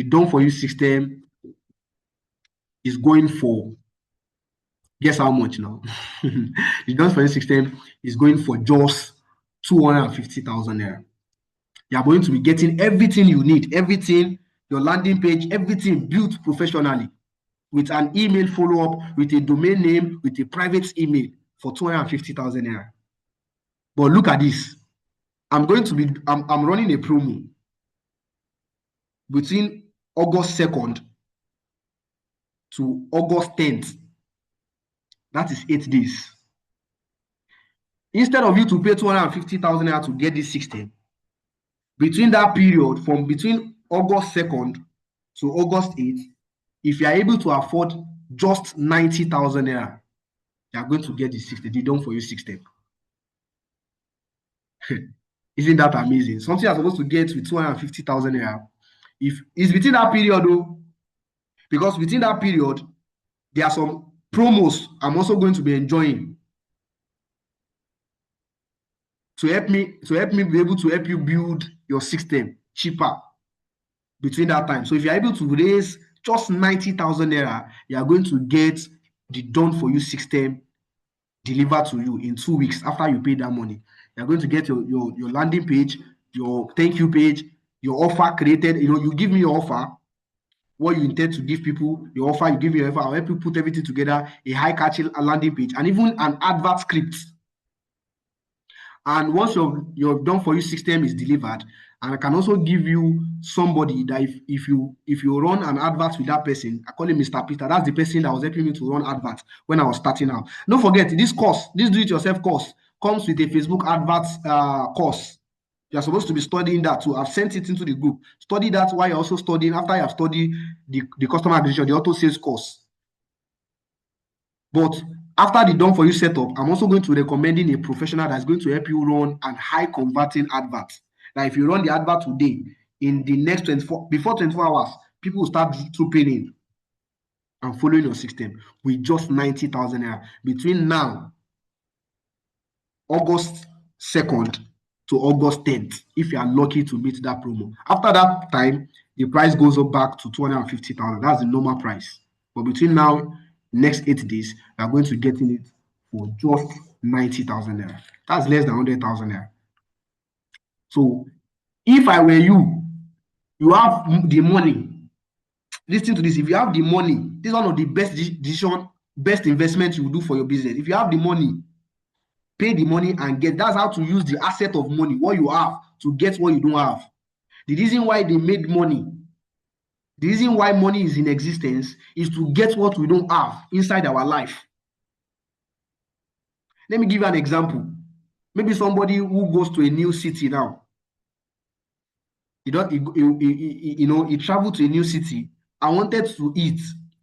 done for you system is going for, guess how much now? The done for you system is going for just 250,000 naira. You are going to be getting everything you need, everything, your landing page, everything built professionally, with an email follow-up, with a domain name, with a private email for 250,000 naira. But look at this. I'm running a promo between August 2nd to August 10th. That is 8 days. Instead of you to pay 250,000 naira to get this system, between that period, from between August 2nd to August 8th, if you are able to afford just 90,000 naira, you are going to get the system, the done for you system. Isn't that amazing? Something you're supposed to get with 250,000 naira. If it's within that period, though, because within that period, there are some promos I'm also going to be enjoying to help me be able to help you build your system cheaper between that time. So if you're able to raise just 90,000 naira, you are going to get the done for you system delivered to you in 2 weeks after you pay that money. You're going to get your landing page, your thank you page, your offer created. You give me your offer, what you intend to give people, your offer, you give your offer, I'll help you put everything together, a high catching landing page, and even an advert script. And once your done for you system is delivered, and I can also give you somebody that if you run an advert with that person, I call him Mr. Peter. That's the person that was helping me to run adverts when I was starting out. Don't forget, this course, this do-it-yourself course, comes with a Facebook adverts course. You're supposed to be studying that too. I've sent it into the group. Study that while you're also studying, after you have studied the customer acquisition, the auto sales course. But after the done for you setup, I'm also going to recommending a professional that's going to help you run an high converting advert. Like if you run the advert today, in the next 24 before 24 hours, people will start trooping in and following your system with just 90,000 naira. Between now, August 2nd to August 10th, if you are lucky to meet that promo. After that time, the price goes up back to 250,000. That's the normal price. But between now, next 8 days, you are going to get in it for just 90,000 naira. That's less than 100,000 naira. So if I were you, you have the money. Listen to this. If you have the money, this is one of the best decision, best investment you will do for your business. If you have the money, pay the money and get. That's how to use the asset of money, what you have, to get what you don't have. The reason why they made money, the reason why money is in existence is to get what we don't have inside our life. Let me give you an example. Maybe somebody who goes to a new city now. He traveled to a new city and wanted to eat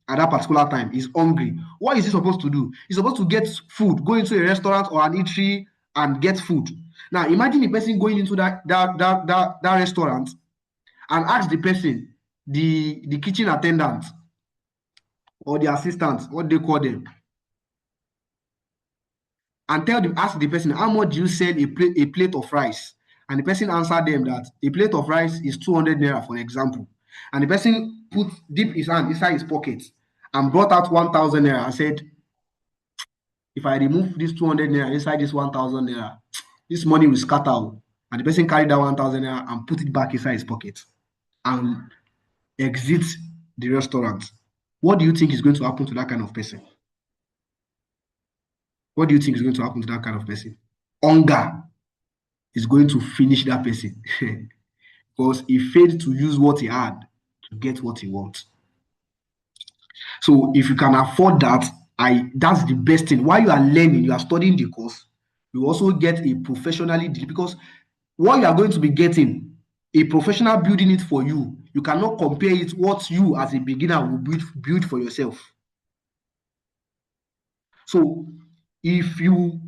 at that particular time. He's hungry. What is he supposed to do? He's supposed to get food, go into a restaurant or an eatery and get food. Now, imagine the person going into that restaurant and ask the person, the kitchen attendant or the assistant, what they call them, and ask the person, how much do you sell a plate of rice? And the person answered them that a plate of rice is 200 naira, for example. And the person dipped his hand inside his pocket and brought out 1,000 naira and said, if I remove this 200 naira inside this 1,000 naira, this money will scatter. And the person carried that 1,000 naira and put it back inside his pocket and exit the restaurant. What do you think is going to happen to that kind of person? What do you think is going to happen to that kind of person? Hunger is going to finish that person because he failed to use what he had to get what he wants. So if you can afford that, that's the best thing. While you are learning, you are studying the course, you also get a professionally, because what you are going to be getting, a professional building it for you, you cannot compare it what you as a beginner will build for yourself. So if you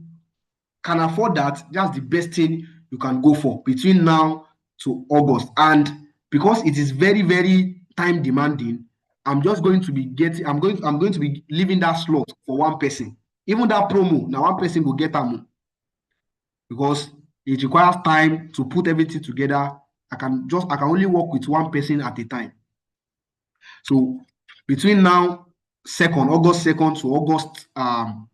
can afford that, that's the best thing you can go for between now to August. And because it is very, very time demanding, I'm going to be leaving that slot for one person. Even that promo, now one person will get them because it requires time to put everything together. I can only work with one person at a time. So between now, August 2nd to August 8th,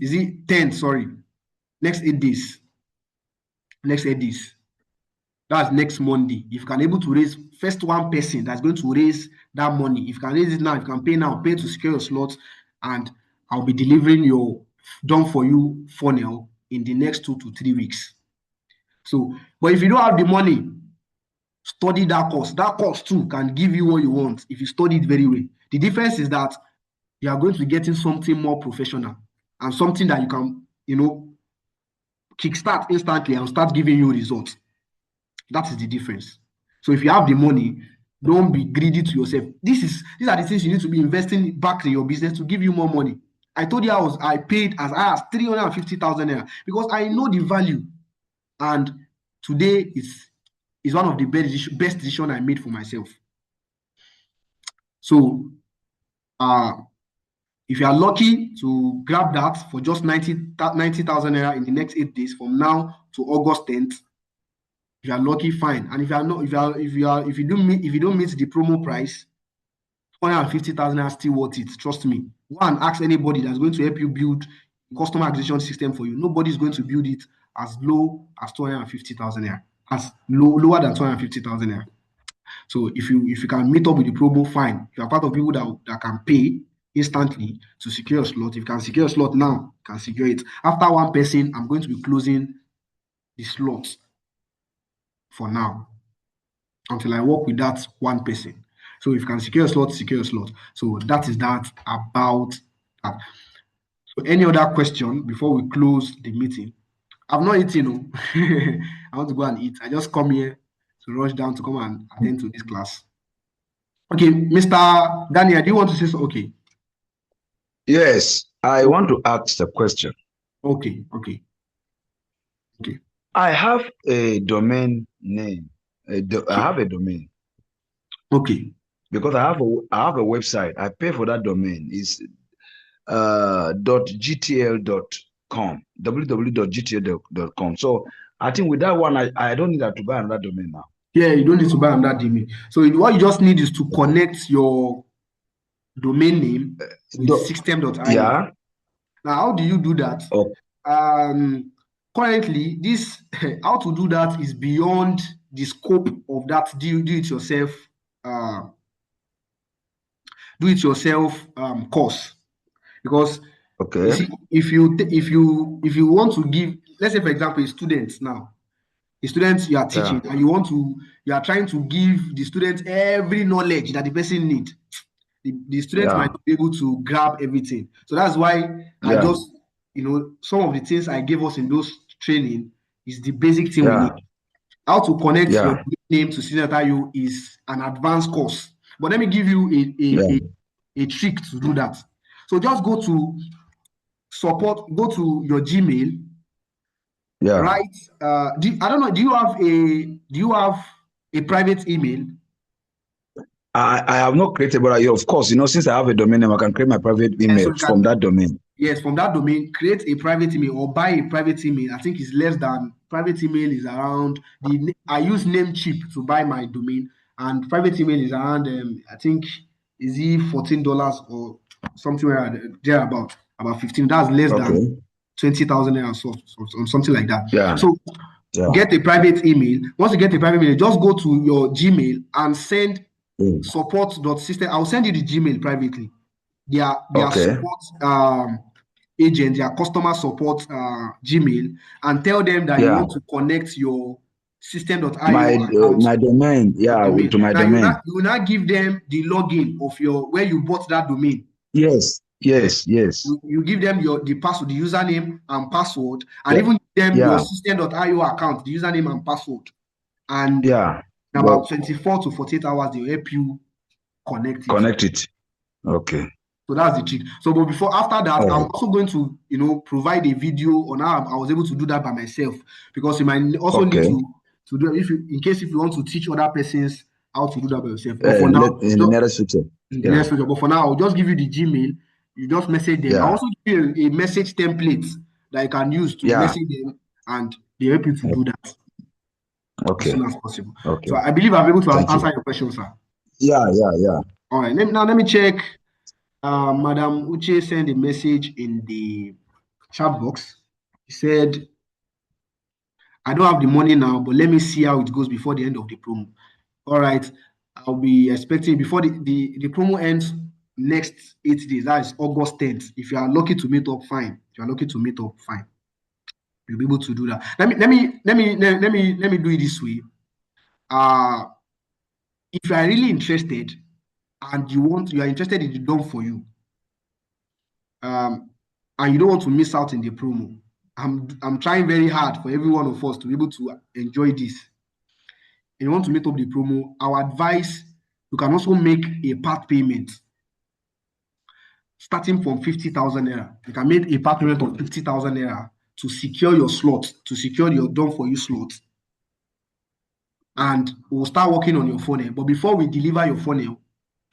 is it 10th? Sorry, next 8 days. That's next Monday. If you can able to raise first one person that's going to raise that money, if you can raise it now, if you can pay now, pay to secure your slot, and I'll be delivering your done for you funnel in the next 2 to 3 weeks. So, but if you don't have the money, study that course. That course too can give you what you want if you study it very well. The difference is that you are going to be getting something more professional and something that you can, kickstart instantly and start giving you results. That is the difference. So if you have the money, don't be greedy to yourself. These are the things you need to be investing back in your business to give you more money. I told you I paid as high as 350,000 naira because I know the value. And today is one of the best decision I made for myself. So if you are lucky to grab that for just 90,000 naira in the next 8 days from now to August 10th, if you are lucky, fine. And if you are not, if you don't meet the promo price, 150,000 naira still worth it. Trust me. Go and ask anybody that's going to help you build a customer acquisition system for you. Nobody is going to build it as low as 250,000 naira, as lower than 250,000 naira. So if you can meet up with the promo, fine. If you are part of people that can pay instantly to secure a slot, if you can secure a slot now, you can secure it. After one person, I'm going to be closing the slot for now until I work with that one person. So if you can secure a slot, secure a slot. So that is that about that. So any other question before we close the meeting? I've not eaten. Oh. I want to go and eat. I just come here to rush down to come and attend to this class. Okay, Mr. Daniel, do you want to say so? Okay. Yes, I want to ask a question. Okay. I have a domain name. I have a domain Okay. because I have a website. I pay for that domain. It's .gtl.com, www.gtl.com. So I think with that one, I don't need to buy another domain now. Yeah, you don't need to buy another domain. So what you just need is to connect your domain name with system.io. Yeah. Now, how do you do that? Oh, Currently, this how to do that is beyond the scope of that do-it-yourself course, because you okay. see, if you want to give, let's say for example, a student now, a student you are teaching, Yeah. and you are trying to give the student every knowledge that the person need, the student might Yeah. not be able to grab everything. So that's why I Yeah. just, some of the things I gave us in those training is the basic thing we Yeah. need. How to connect your Yeah. name to Senior is an advanced course. But let me give you Yeah. a trick to do that. So just go to go to your Gmail, Yeah. write, I don't know, do you have a private email? I have not created, but of course, since I have a domain name, I can create my private Yes, email so you from can, that domain. yes, from that domain, create a private email or buy a private email. I think it's less than, private email is around, I use Namecheap to buy my domain, and private email is around, I think, is it $14 or something there about 15. That's less than Okay. 20,000 naira or something like that. Yeah. So Yeah. get a private email. Once you get a private email, just go to your Gmail and send Mm. support.system. I'll send you the Gmail privately. Their Okay. support agent, their customer support Gmail, and tell them that you Yeah. want to connect your system.io My account, my domain. your Yeah, domain. to my Now domain. you will not give them the login of your where you bought that domain. Yes. Yes. Yes. You give them the password, the username and password, and Yeah. even give them your Yeah. system.io account, the username and password. And Yeah. in But about 24 to 48 hours, they'll help you connect it. connect it. Okay. So that's the trick. So, but after that, All I'm right. also going to, provide a video on how I was able to do that by myself, because you might also need Okay. to do, in case if you want to teach other persons how to do that by yourself. But for now, In the nearest future. in the Yeah. next future. But for now, I'll just give you the Gmail. You just message them. I Yeah. also give you a message template that you can use to Yeah. message them, and they help you to do that as Okay. soon as possible. So Okay. I believe I'm able to Thank answer you. your question, sir. Yeah. Yeah. Yeah. All right. Let me check. Madam Uche sent a message in the chat box. He said, I don't have the money now, but let me see how it goes before the end of the promo. All right. I'll be expecting before the promo ends next 8 days. That is August 10th. If you are lucky to meet up, fine. If you are lucky to meet up, fine. You'll be able to do that. Let me do it this way. If you are really interested and you are interested in the done for you, and you don't want to miss out in the promo, I'm trying very hard for every one of us to be able to enjoy this. And you want to meet up the promo, our advice, you can also make a part payment starting from 50,000 naira. You can make a part payment of 50,000 naira to secure your slot, to secure your done for you slot. And we'll start working on your funnel. But before we deliver your funnel, you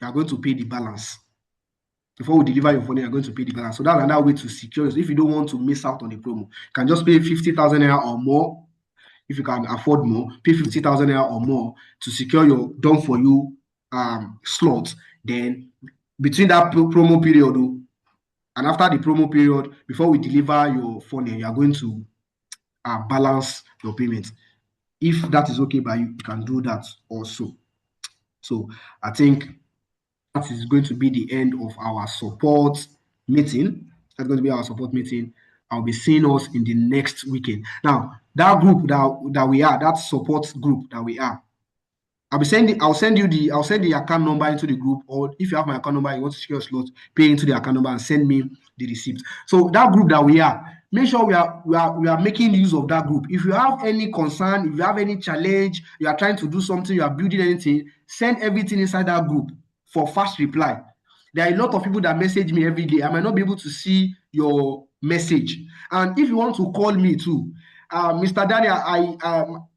are going to pay the balance. Before we deliver your funnel, you're going to pay the balance. So that's another way to secure it. If you don't want to miss out on the promo, you can just pay 50,000 naira or more. If you can afford more, pay 50,000 naira or more to secure your done for you slot. Then between that promo period and after the promo period, before we deliver your funnel, you are going to balance your payment. If that is okay by you, you can do that also. So I think that is going to be the end of our support meeting. That's going to be our support meeting. I'll be seeing us in the next weekend. Now, that group that we are, that support group that we are, I'll send the account number into the group, or if you have my account number, you want to secure a slot, pay into the account number and send me the receipt. So that group that we are, make sure we are making use of that group. If you have any concern, if you have any challenge, you are trying to do something, you are building anything, send everything inside that group for fast reply. There are a lot of people that message me every day. I might not be able to see your message. And if you want to call me too, Mr. Daniel,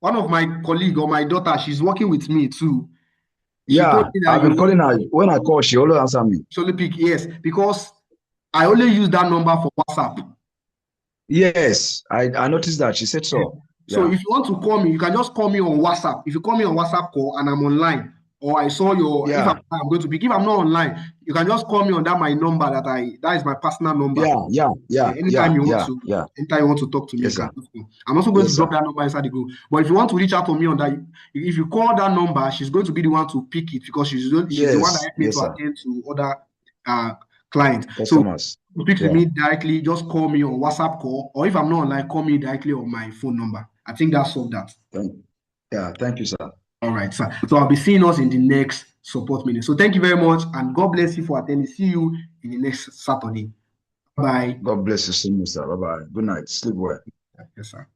one of my colleague or my daughter, she's working with me too. She told Yeah, me that I've been calling her. When I call, she always answer me. Solely pick, yes, because I only use that number for WhatsApp. Yes, I noticed that. She said so. So Yeah. if you want to call me, you can just call me on WhatsApp. If you call me on WhatsApp call and I'm online, or I saw your, if Yeah. I'm going to pick, if I'm not online, you can just call me on that my number that is my personal number. Anytime you want to talk to me, Yes, you can sir. just call. I'm also going Yes, to drop sir. that number inside the group. But if you want to reach out to me on that, if you call that number, she's going to be the one to pick it because she's the one that Yes, helped me yes, to sir. attend to other clients. So Customers. to speak to Yeah. me directly, just call me on WhatsApp call, or if I'm not online, call me directly on my phone number. I think that solved that. Thank you, sir. All right, sir. So I'll be seeing us in the next support meeting. So thank you very much, and God bless you for attending. See you in the next Saturday. Bye. God bless you so much, sir. Bye-bye. Good night. Sleep well. Yes, sir.